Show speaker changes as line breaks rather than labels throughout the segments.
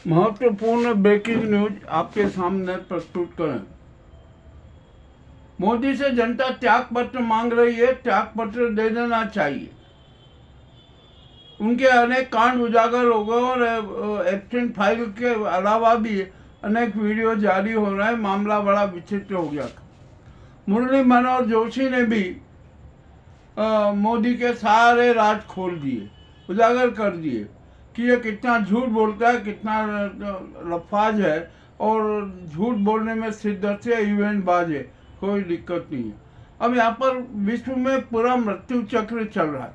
महत्वपूर्ण breaking news आपके सामने प्रस्तुत करें। मोदी से जनता त्याग पत्र मांग रही है, त्याग पत्र दे देना चाहिए। उनके अनेक कांड उजागर हो गए और एब्सेंट फाइल के अलावा भी अनेक वीडियो जारी हो रहे हैं। मामला बड़ा विचित्र हो गया था। मुरली मनोहर जोशी ने भी मोदी के सारे राज खोल दिए, उजागर कर दिए कि ये कितना झूठ बोलता है, कितना लफाज है और झूठ बोलने में सिद्दत है, इवेंट बाज है, कोई दिक्कत नहीं है। अब यहाँ पर विश्व में पूरा मृत्यु चक्र चल रहा है।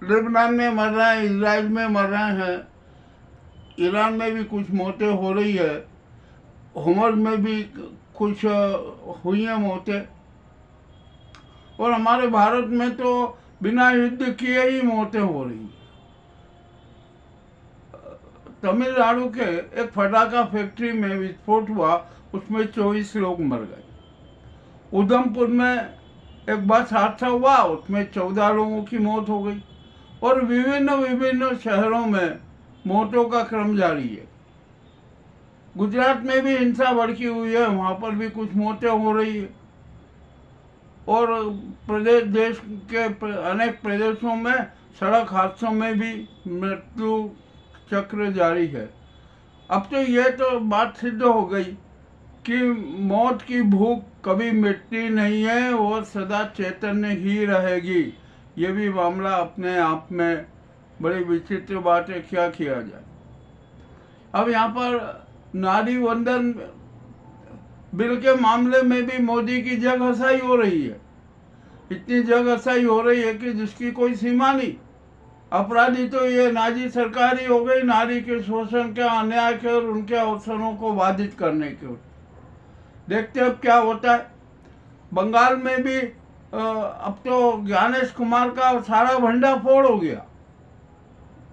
लेबनान में मर रहे हैं, इजराइल में मर रहे हैं, ईरान में भी कुछ मौतें हो रही है, होमर में भी कुछ हुई हैं मौतें, और हमारे भारत में तो बिना युद्ध किए ही मौतें हो रही हैं। तमिलनाडु के एक फटाका फैक्ट्री में विस्फोट हुआ, उसमें 24 लोग मर गए। उधमपुर में एक बस हादसा हुआ, उसमें 14 लोगों की मौत हो गई। और विभिन्न शहरों में मौतों का क्रम जारी है। गुजरात में भी हिंसा भड़की हुई है, वहाँ पर भी कुछ मौतें हो रही है। और देश के अनेक प्रदेशों में सड़क हादसों में भी मृत्यु चक्र जारी है। अब तो ये तो बात सिद्ध हो गई कि मौत की भूख कभी मिटती नहीं है, वो सदा चैतन्य ही रहेगी। ये भी मामला अपने आप में बड़ी विचित्र बात है, क्या किया जाए। अब यहाँ पर नारी वंदन बिल के मामले में भी मोदी की जगहसाई हो रही है। इतनी जगहसाई हो रही है कि जिसकी कोई सीमा नहीं। अपराधी तो ये नाजी सरकार ही हो गई, नारी के शोषण के, अन्याय के और उनके अवसरों को बाधित करने के। देखते अब क्या होता है। बंगाल में भी अब तो ज्ञानेश कुमार का सारा भंडाफोड़ हो गया,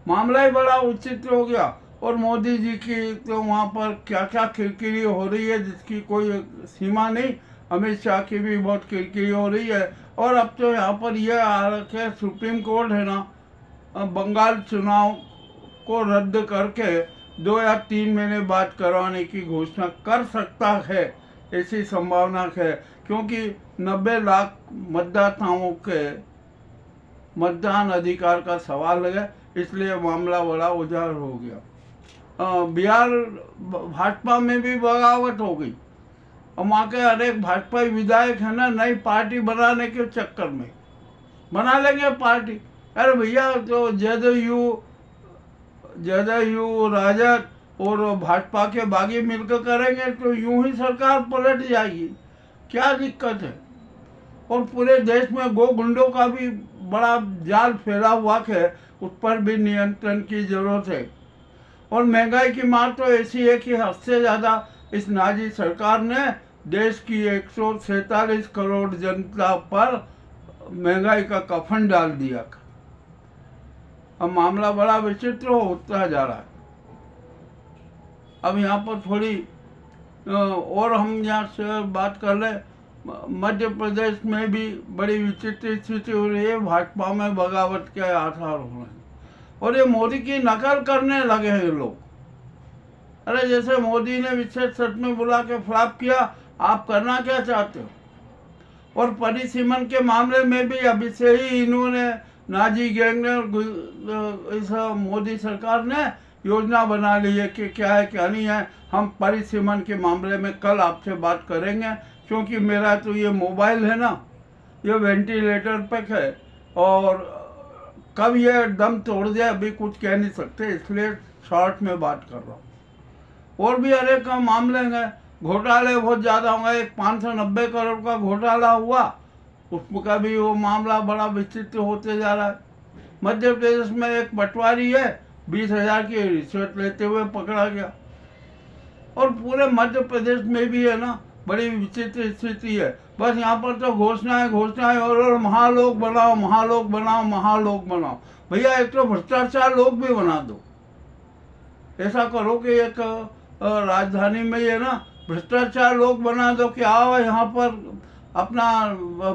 मामला ही बड़ा विचित्र हो गया। और मोदी जी की तो वहाँ पर क्या क्या किरकिरी हो रही है जिसकी कोई सीमा नहीं। अमित शाह की भी बहुत किरकिरी हो रही है। और अब तो यहाँ पर यह आ रखा है, सुप्रीम कोर्ट है ना, बंगाल चुनाव को रद्द करके 2 या 3 महीने बाद करवाने की घोषणा कर सकता है, ऐसी संभावना है। क्योंकि 90 लाख मतदाताओं के मतदान अधिकार का सवाल है, इसलिए मामला बड़ा उजागर हो गया। बिहार भाजपा में भी बगावत हो गई और वहाँ के अनेक भाजपाई विधायक है ना, नई पार्टी बनाने के चक्कर में बना लेंगे पार्टी। अरे भैया, तो जदयू राजद और भाजपा के बागी मिलकर करेंगे तो यूं ही सरकार पलट जाएगी, क्या दिक्कत है। और पूरे देश में गो गुंडों का भी बड़ा जाल फैला हुआ है, उस पर भी नियंत्रण की जरूरत है। और महंगाई की मार तो ऐसी है कि हद से ज़्यादा इस नाजी सरकार ने देश की 147 करोड़ जनता पर महंगाई का कफन डाल दिया। अब मामला बड़ा विचित्र होता जा रहा है। अब यहाँ पर थोड़ी और हम यहाँ से बात कर ले। मध्य प्रदेश में भी बड़ी विचित्र स्थिति हो रही है, भाजपा में बगावत के आसार हो रहे हैं और ये मोदी की नकल करने लगे हैं लोग। अरे जैसे मोदी ने विशेष सत्र में बुला के फ्लॉप किया, आप करना क्या चाहते हो। और परिसीमन के मामले में भी अभी से ही इन्होंने नाजी गैंग ने इस मोदी सरकार ने योजना बना ली है कि क्या है क्या नहीं है। हम परिसीमन के मामले में कल आपसे बात करेंगे, क्योंकि मेरा तो ये मोबाइल है ना, ये वेंटिलेटर पे है और कब ये दम तोड़ दे अभी कुछ कह नहीं सकते, इसलिए शॉर्ट में बात कर रहा हूँ। और भी अनेक मामले हैं, घोटाले बहुत ज़्यादा होंगे। एक 590 करोड़ का घोटाला हुआ, उसका भी वो मामला बड़ा विचित्र होते जा रहा है। मध्य प्रदेश में एक पटवारी है, 20,000 की रिश्वत लेते हुए पकड़ा गया। और पूरे मध्य प्रदेश में भी है ना, बड़ी विचित्र स्थिति है। बस यहाँ पर तो घोषणाएं और महालोक बनाओ, महालोक बनाओ, महालोक बनाओ। भैया, एक तो भ्रष्टाचार लोग भी बना दो। ऐसा करो कि एक राजधानी में ये ना भ्रष्टाचार लोग बना दो कि आओ यहाँ पर अपना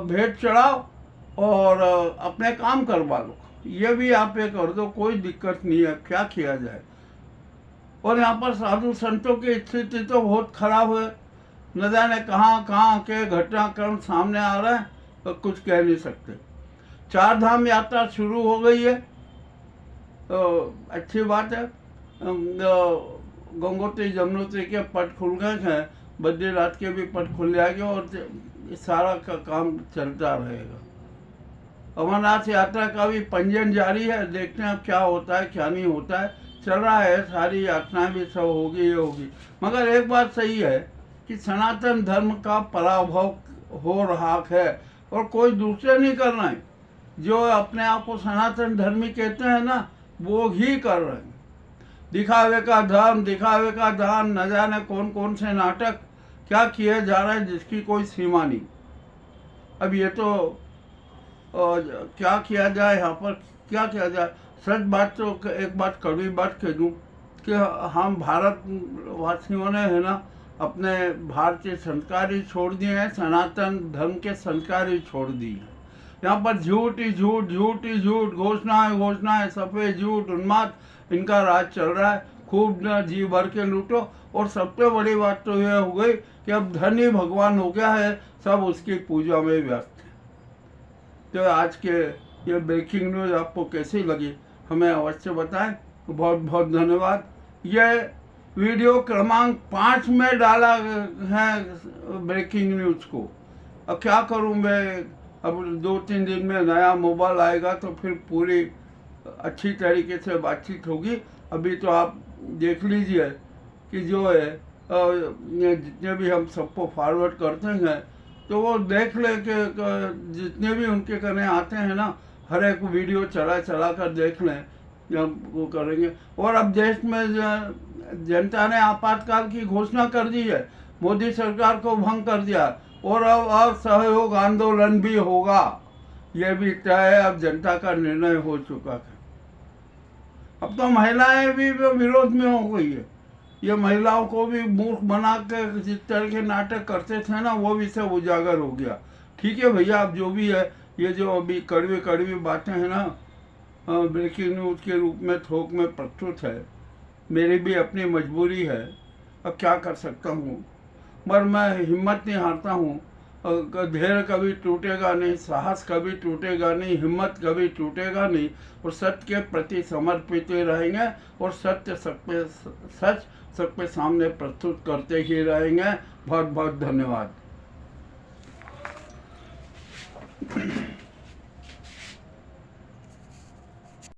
भेंट चढ़ाओ और अपने काम करवा लो। ये भी आप ये कर दो, कोई दिक्कत नहीं है, क्या किया जाए। और यहाँ पर साधु संतों की स्थिति तो बहुत खराब है। न जाने कहाँ कहाँ के घटनाक्रम सामने आ रहे हैं तो कुछ कह नहीं सकते। 4 धाम यात्रा शुरू हो गई है तो अच्छी बात है। गंगोत्री जमुनोत्री के पट खुल गए हैं, बद्रीनाथ के भी पट खुल जाएंगे और सारा का काम चलता रहेगा। अमरनाथ यात्रा का भी पंजीयन जारी है, देखते हैं अब क्या होता है क्या नहीं होता है। चल रहा है, सारी यात्राएं भी सब होगी ये होगी। मगर एक बात सही है कि सनातन धर्म का पराभव हो रहा है और कोई दूसरे नहीं कर रहे हैं। जो अपने आप को सनातन धर्मी कहते हैं ना, वो ही कर रहे हैं। दिखावे का धर्म, दिखावे का दान, न जाने कौन कौन से नाटक क्या किए जा रहे हैं जिसकी कोई सीमा नहीं। अब ये तो क्या किया जाए, यहाँ पर क्या किया जाए। सच बात तो एक बात कड़वी बात कह दूँ कि हम भारतवासियों ने है ना अपने भारतीय संस्कार ही छोड़ दिए हैं, सनातन धर्म के संस्कार ही छोड़ दिए हैं। यहाँ पर झूठ ही झूठ, झूठ ही झूठ, घोषणाएं, सफ़ेद झूठ, उन्माद, इनका राज चल रहा है। खूब न जी भर के लूटो। और सबसे बड़ी बात तो यह हो गई कि अब धन ही भगवान हो गया है, सब उसकी पूजा में व्यस्त है। तो आज के ये ब्रेकिंग न्यूज़ आपको कैसी लगी हमें अवश्य बताएं। बहुत बहुत धन्यवाद। ये वीडियो क्रमांक 5 में डाला है ब्रेकिंग न्यूज़ को। अब क्या करूं मैं, अब 2-3 दिन में नया मोबाइल आएगा तो फिर पूरी अच्छी तरीके से बातचीत होगी। अभी तो आप देख लीजिए कि जो है जितने भी हम सबको फॉरवर्ड करते हैं तो वो देख ले कि जितने भी उनके करने आते हैं ना, हर एक वीडियो चला कर देख लें, जब वो करेंगे। और अब देश में जनता ने आपातकाल की घोषणा कर दी है, मोदी सरकार को भंग कर दिया और अब असहयोग आंदोलन भी होगा, ये भी तय है। अब जनता का निर्णय हो चुका है। अब तो महिलाएं भी विरोध में हो गई है। ये महिलाओं को भी मूर्ख बना के जिस तरह के नाटक करते थे ना, वो भी सब उजागर हो गया। ठीक है भैया, अब जो भी है, ये जो अभी कड़वी बातें हैं ना, ब्रेकिंग न्यूज़ के रूप में थोक में प्रस्तुत है, मेरी भी अपनी मजबूरी है। अब क्या कर सकता हूँ, पर मैं हिम्मत नहीं हारता हूँ। धैर्य कभी टूटेगा नहीं, साहस कभी टूटेगा नहीं, हिम्मत कभी टूटेगा नहीं, और सत्य के प्रति समर्पित रहेंगे और सच सबके सामने प्रस्तुत करते ही रहेंगे। बहुत बहुत धन्यवाद।